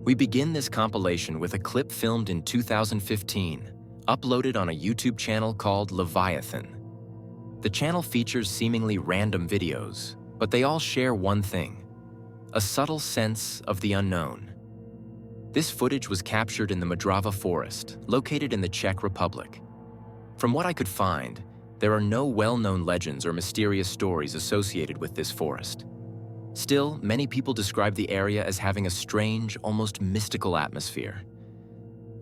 We begin this compilation with a clip filmed in 2015, uploaded on a YouTube channel called Leviathan. The channel features seemingly random videos, but they all share one thing: a subtle sense of the unknown. This footage was captured in the Modrava forest, located in the Czech Republic. From what I could find, there are no well-known legends or mysterious stories associated with this forest. Still, many people describe the area as having a strange, almost mystical atmosphere.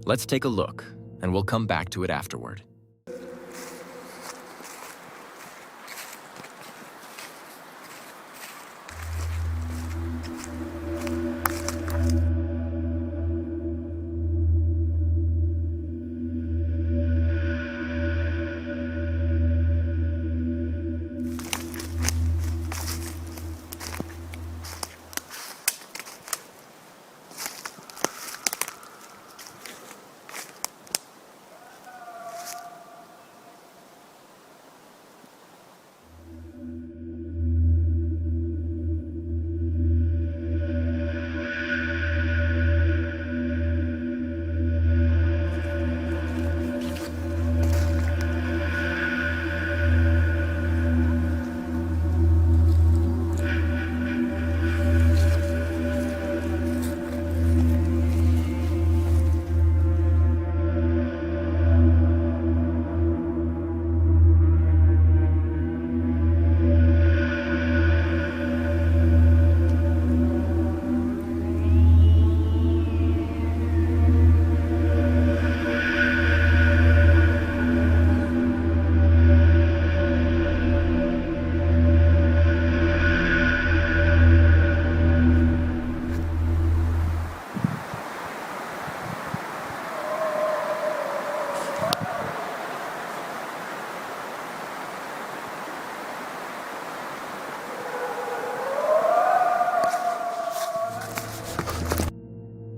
Let's take a look, and we'll come back to it afterward.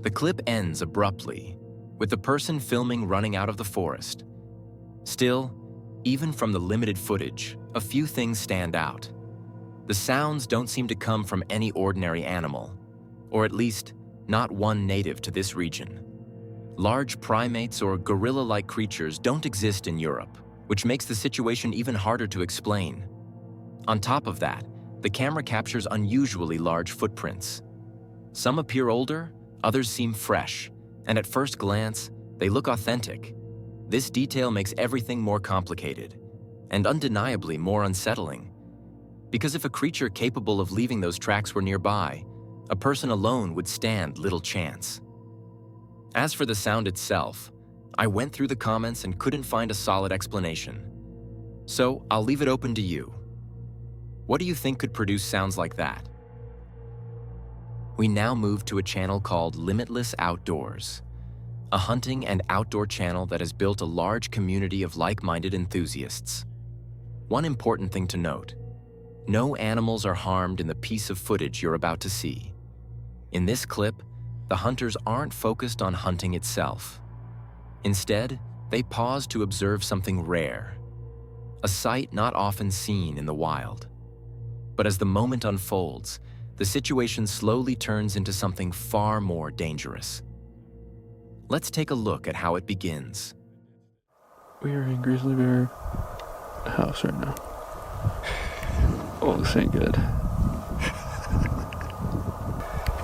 The clip ends abruptly, with the person filming running out of the forest. Still, even from the limited footage, a few things stand out. The sounds don't seem to come from any ordinary animal, or at least not one native to this region. Large primates or gorilla-like creatures don't exist in Europe, which makes the situation even harder to explain. On top of that, the camera captures unusually large footprints. Some appear older, others seem fresh, and at first glance, they look authentic. This detail makes everything more complicated, and undeniably more unsettling. Because if a creature capable of leaving those tracks were nearby, a person alone would stand little chance. As for the sound itself, I went through the comments and couldn't find a solid explanation. So I'll leave it open to you. What do you think could produce sounds like that? We now move to a channel called Limitless Outdoors, a hunting and outdoor channel that has built a large community of like-minded enthusiasts. One important thing to note: no animals are harmed in the piece of footage you're about to see. In this clip, the hunters aren't focused on hunting itself. Instead, they pause to observe something rare, a sight not often seen in the wild. But as the moment unfolds, the situation slowly turns into something far more dangerous. Let's take a look at how it begins. We are in grizzly bear house right now. Oh, this ain't good.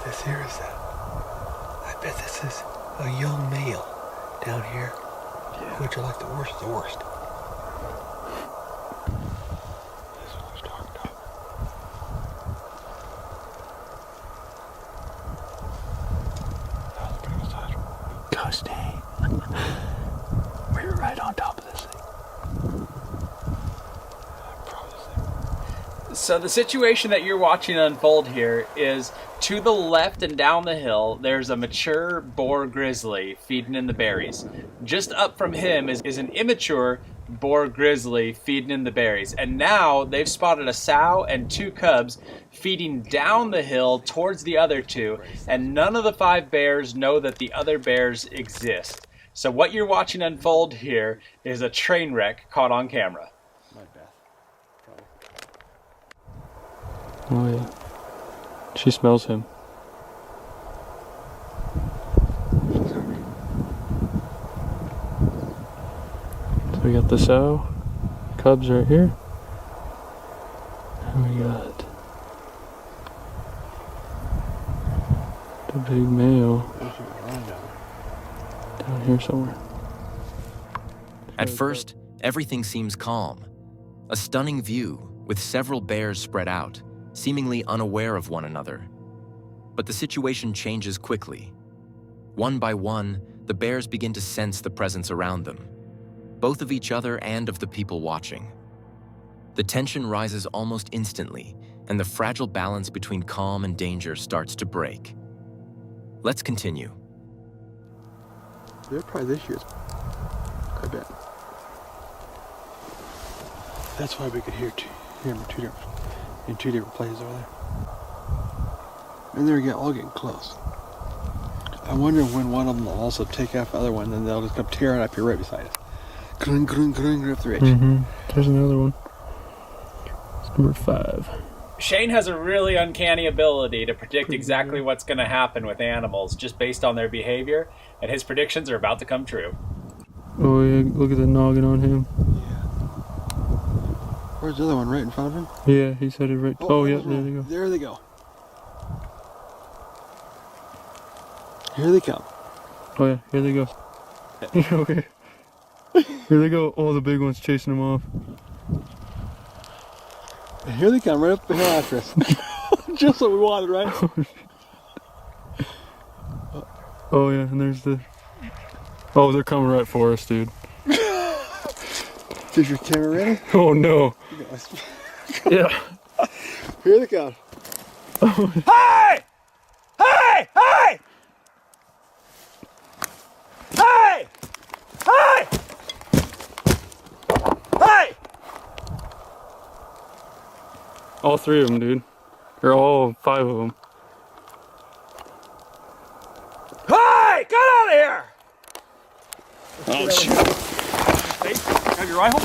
This here is I bet this is a young male down here. Yeah. Which are like the worst of the worst. This is what I was talking about. That was a pretty good size one. Gosh dang. We were right on top of this thing. So the situation that you're watching unfold here is to the left and down the hill, there's a mature boar grizzly feeding in the berries. Just up from him is an immature boar grizzly feeding in the berries. And now they've spotted a sow and two cubs feeding down the hill towards the other two. And none of the 5 bears know that the other bears exist. So what you're watching unfold here is a train wreck caught on camera. Oh yeah. She smells him. We got the sow, cubs right here. And we got the big male down here somewhere. At first, everything seems calm. A stunning view with several bears spread out, seemingly unaware of one another. But the situation changes quickly. One by one, the bears begin to sense the presence around them, both of each other and of the people watching. The tension rises almost instantly, and the fragile balance between calm and danger starts to break. Let's continue. They're probably this year's, I bet. That's why we could hear them in two different places over there. And they're all getting close. I wonder when one of them will also take off the other one, then they'll just come tearing up here right beside us. Grung, grung, grung, right up the ridge. There's another one. It's number 5. Shane has a really uncanny ability to predict exactly what's going to happen with animals just based on their behavior, and his predictions are about to come true. Oh yeah, look at the noggin on him. Where's the other one? Right in front of him? Yeah, he said it right. Oh yeah, there they go. There they go. Here they come. Oh yeah, here they go. Okay. Here they go. Oh, the big one's chasing them off. And here they come, right up the hill after us. Just what we wanted, right? Oh yeah, and there's the... Oh, they're coming right for us, dude. Is your camera ready? Oh no. Yeah. Here they come. Hey! Hey! Hey! Hey! Hey! Hey! All 3 of them, dude. Or all 5 of them. Hey! Get out of here! Oh shit. Have your rifle?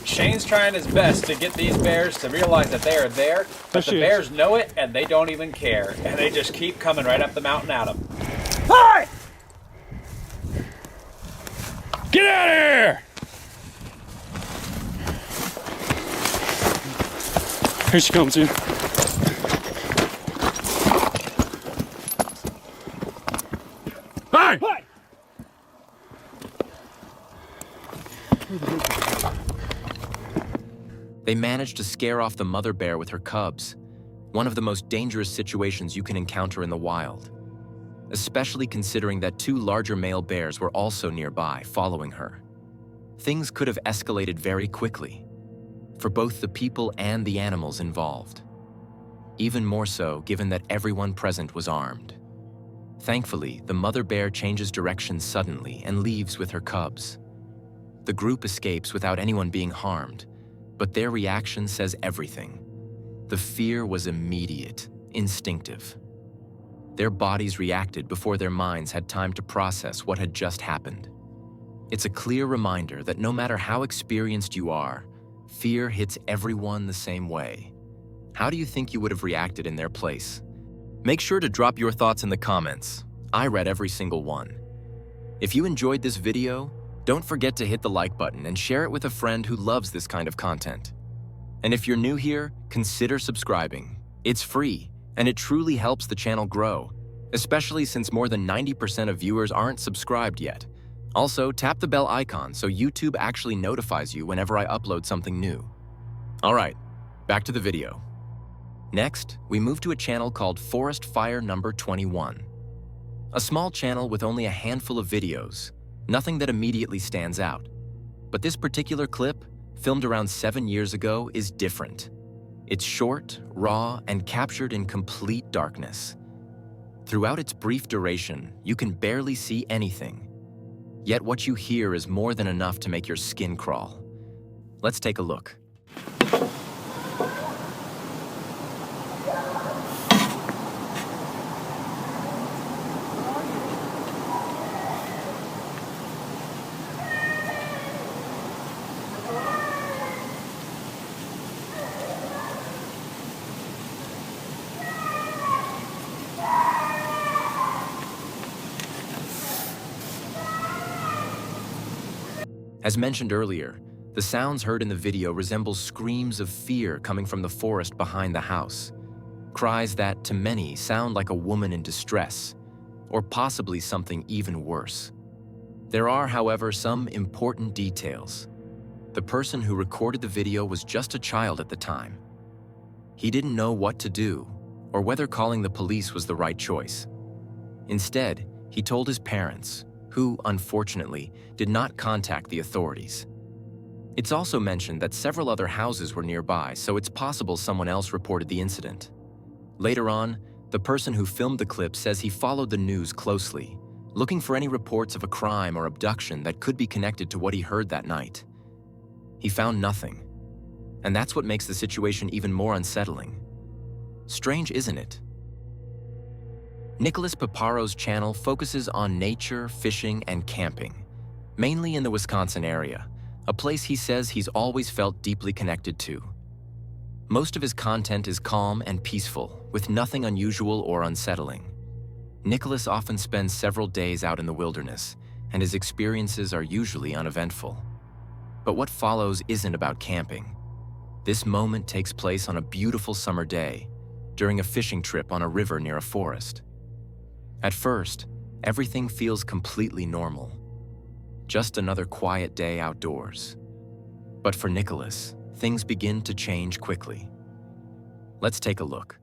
Shane's trying his best to get these bears to realize that they are there, but the bears know it and they don't even care, and they just keep coming right up the mountain at them. Hey! Get out of here! Here she comes, dude. Hey! Hey! They managed to scare off the mother bear with her cubs, one of the most dangerous situations you can encounter in the wild, especially considering that 2 larger male bears were also nearby, following her. Things could have escalated very quickly, for both the people and the animals involved. Even more so, given that everyone present was armed. Thankfully, the mother bear changes direction suddenly and leaves with her cubs. The group escapes without anyone being harmed, but their reaction says everything. The fear was immediate, instinctive. Their bodies reacted before their minds had time to process what had just happened. It's a clear reminder that no matter how experienced you are, fear hits everyone the same way. How do you think you would have reacted in their place? Make sure to drop your thoughts in the comments. I read every single one. If you enjoyed this video, don't forget to hit the like button and share it with a friend who loves this kind of content. And if you're new here, consider subscribing. It's free, and it truly helps the channel grow, especially since more than 90% of viewers aren't subscribed yet. Also, tap the bell icon so YouTube actually notifies you whenever I upload something new. All right, back to the video. Next, we move to a channel called Forest Fire Number 21. A small channel with only a handful of videos, nothing that immediately stands out. But this particular clip, filmed around 7 years ago, is different. It's short, raw, and captured in complete darkness. Throughout its brief duration, you can barely see anything. Yet what you hear is more than enough to make your skin crawl. Let's take a look. As mentioned earlier, the sounds heard in the video resemble screams of fear coming from the forest behind the house. Cries that, to many, sound like a woman in distress, or possibly something even worse. There are, however, some important details. The person who recorded the video was just a child at the time. He didn't know what to do, or whether calling the police was the right choice. Instead, he told his parents, who, unfortunately, did not contact the authorities. It's also mentioned that several other houses were nearby, so it's possible someone else reported the incident. Later on, the person who filmed the clip says he followed the news closely, looking for any reports of a crime or abduction that could be connected to what he heard that night. He found nothing, and that's what makes the situation even more unsettling. Strange, isn't it? Nicholas Paparo's channel focuses on nature, fishing, and camping, mainly in the Wisconsin area, a place he says he's always felt deeply connected to. Most of his content is calm and peaceful, with nothing unusual or unsettling. Nicholas often spends several days out in the wilderness, and his experiences are usually uneventful. But what follows isn't about camping. This moment takes place on a beautiful summer day, during a fishing trip on a river near a forest. At first, everything feels completely normal. Just another quiet day outdoors. But for Nicholas, things begin to change quickly. Let's take a look.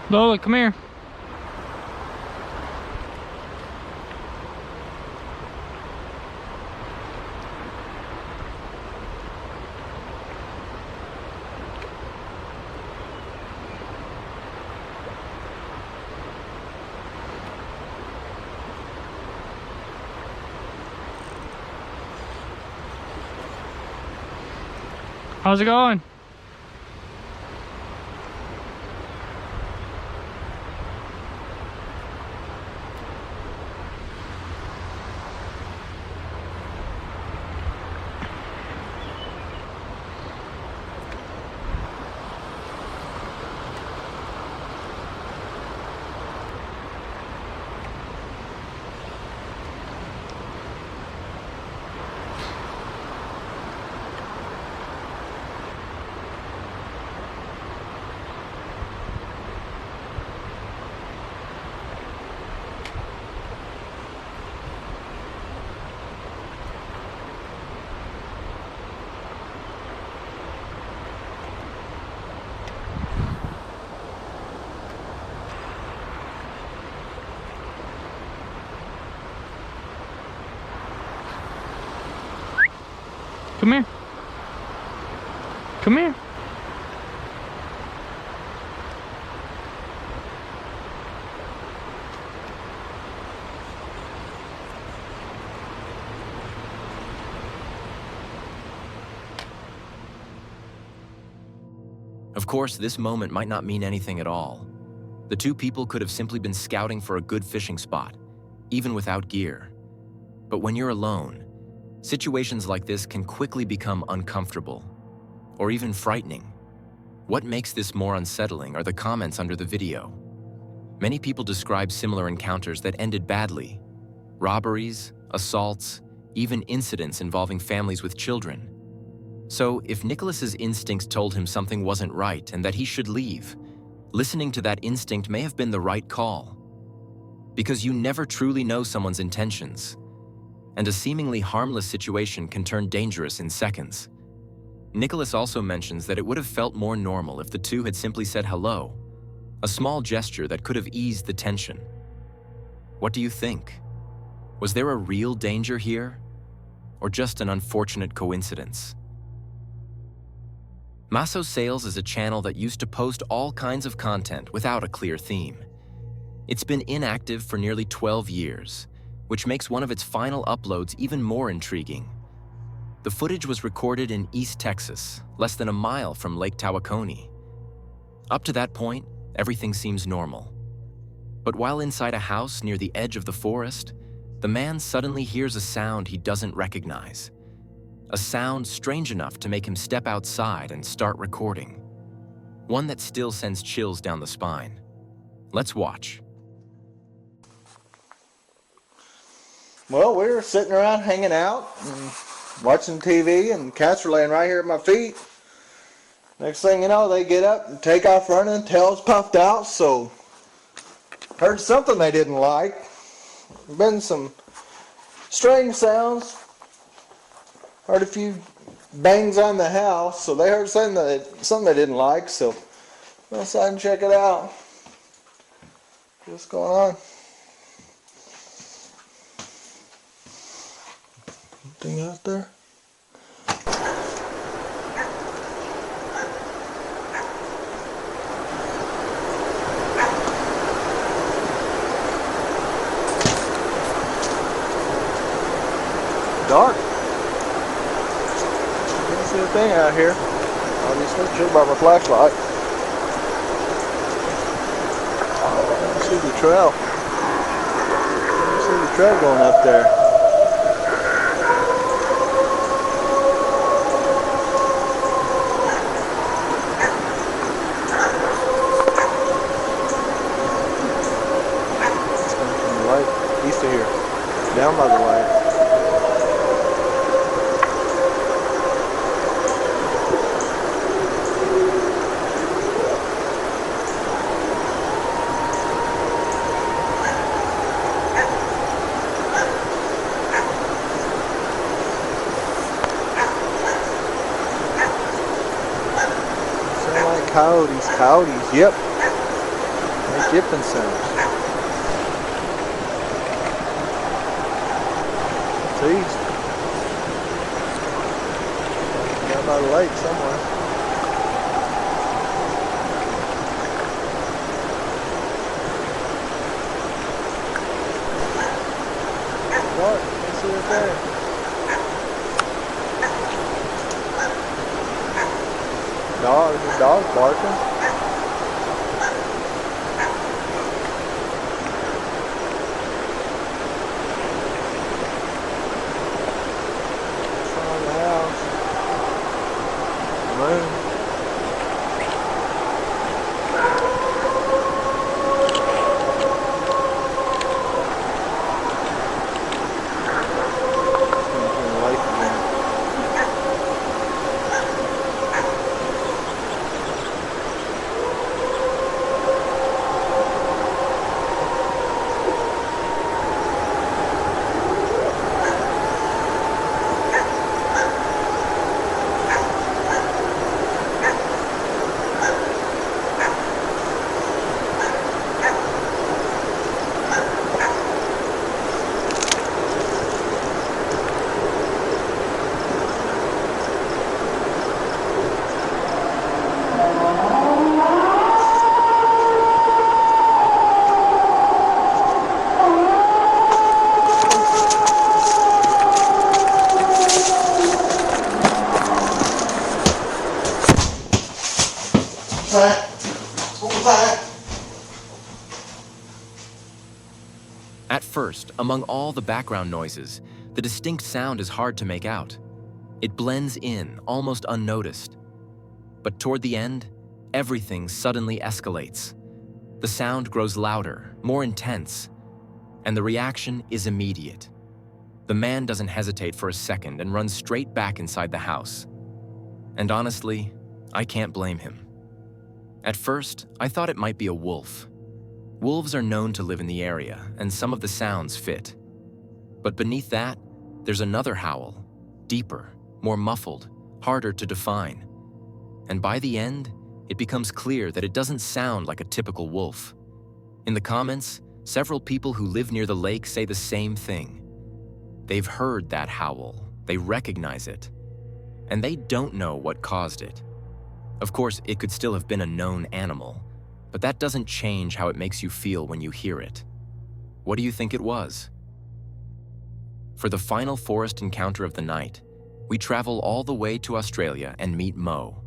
Lola, come here. How's it going? Come here. Come here. Of course, this moment might not mean anything at all. The two people could have simply been scouting for a good fishing spot, even without gear. But when you're alone, situations like this can quickly become uncomfortable, or even frightening. What makes this more unsettling are the comments under the video. Many people describe similar encounters that ended badly. Robberies, assaults, even incidents involving families with children. So, if Nicholas's instincts told him something wasn't right and that he should leave, listening to that instinct may have been the right call. Because you never truly know someone's intentions, and a seemingly harmless situation can turn dangerous in seconds. Nicholas also mentions that it would have felt more normal if the two had simply said hello, a small gesture that could have eased the tension. What do you think? Was there a real danger here, or just an unfortunate coincidence? Maso Sales is a channel that used to post all kinds of content without a clear theme. It's been inactive for nearly 12 years, which makes one of its final uploads even more intriguing. The footage was recorded in East Texas, less than a mile from Lake Tawakoni. Up to that point, everything seems normal. But while inside a house near the edge of the forest, the man suddenly hears a sound he doesn't recognize. A sound strange enough to make him step outside and start recording. One that still sends chills down the spine. Let's watch. Well, we were sitting around hanging out and watching TV, and cats were laying right here at my feet. Next thing you know, they get up and take off running, tails puffed out, so heard something they didn't like. Been some strange sounds. Heard a few bangs on the house, so they heard something they didn't like, so went outside and check it out. What's going on? Anything out there? Dark. Can't see a thing out here. Obviously, should by my flashlight. I see the trail. I see the trail going up there. It's coming from the light east of here, down by the light. Coyotes, yep. Make yipping sounds. Trees. Down by the lake somewhere. What? Can't see it there. There's a dog barking. At first, among all the background noises, the distinct sound is hard to make out. It blends in, almost unnoticed. But toward the end, everything suddenly escalates. The sound grows louder, more intense, and the reaction is immediate. The man doesn't hesitate for a second and runs straight back inside the house. And honestly, I can't blame him. At first, I thought it might be a wolf. Wolves are known to live in the area, and some of the sounds fit. But beneath that, there's another howl, deeper, more muffled, harder to define. And by the end, it becomes clear that it doesn't sound like a typical wolf. In the comments, several people who live near the lake say the same thing. They've heard that howl, they recognize it, and they don't know what caused it. Of course, it could still have been a known animal, but that doesn't change how it makes you feel when you hear it. What do you think it was? For the final forest encounter of the night, we travel all the way to Australia and meet Mo,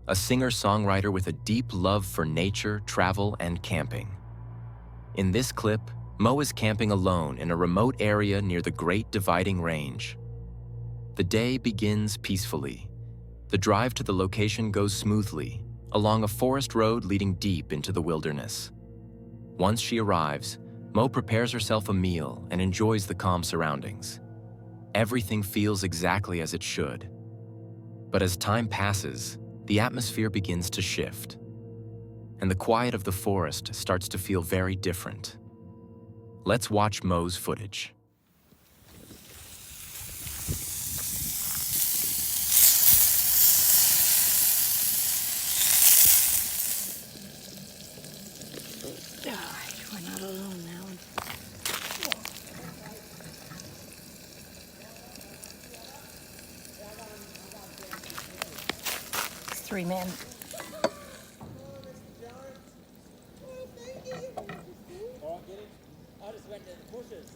a singer-songwriter with a deep love for nature, travel, and camping. In this clip, Mo is camping alone in a remote area near the Great Dividing Range. The day begins peacefully. The drive to the location goes smoothly, along a forest road leading deep into the wilderness. Once she arrives, Mo prepares herself a meal and enjoys the calm surroundings. Everything feels exactly as it should. But as time passes, the atmosphere begins to shift, and the quiet of the forest starts to feel very different. Let's watch Mo's footage. We're not alone now. It's 3 men. I just went to the bushes.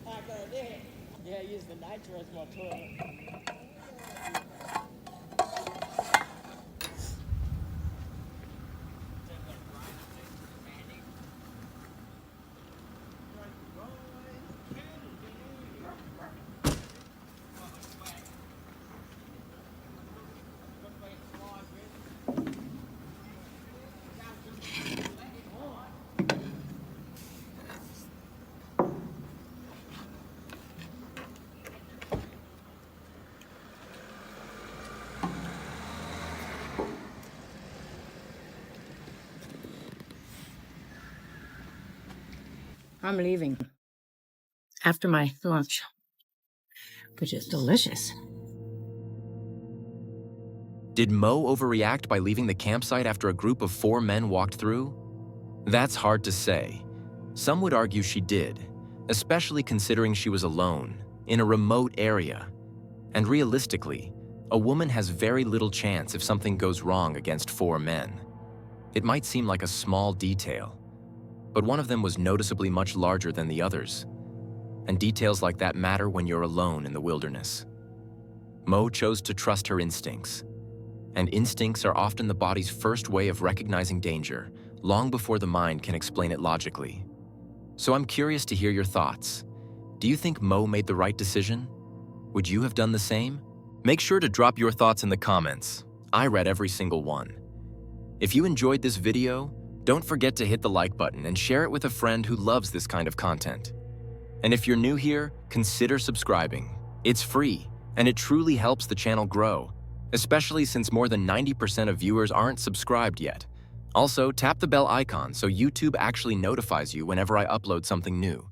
I got it there. Yeah, use the nature as my toilet. I'm leaving. After my lunch, which is delicious. Did Mo overreact by leaving the campsite after a group of 4 men walked through? That's hard to say. Some would argue she did, especially considering she was alone, in a remote area. And realistically, a woman has very little chance if something goes wrong against 4 men. It might seem like a small detail, but one of them was noticeably much larger than the others. And details like that matter when you're alone in the wilderness. Mo chose to trust her instincts. And instincts are often the body's first way of recognizing danger, long before the mind can explain it logically. So I'm curious to hear your thoughts. Do you think Mo made the right decision? Would you have done the same? Make sure to drop your thoughts in the comments. I read every single one. If you enjoyed this video, don't forget to hit the like button and share it with a friend who loves this kind of content. And if you're new here, consider subscribing. It's free, and it truly helps the channel grow, especially since more than 90% of viewers aren't subscribed yet. Also, tap the bell icon so YouTube actually notifies you whenever I upload something new.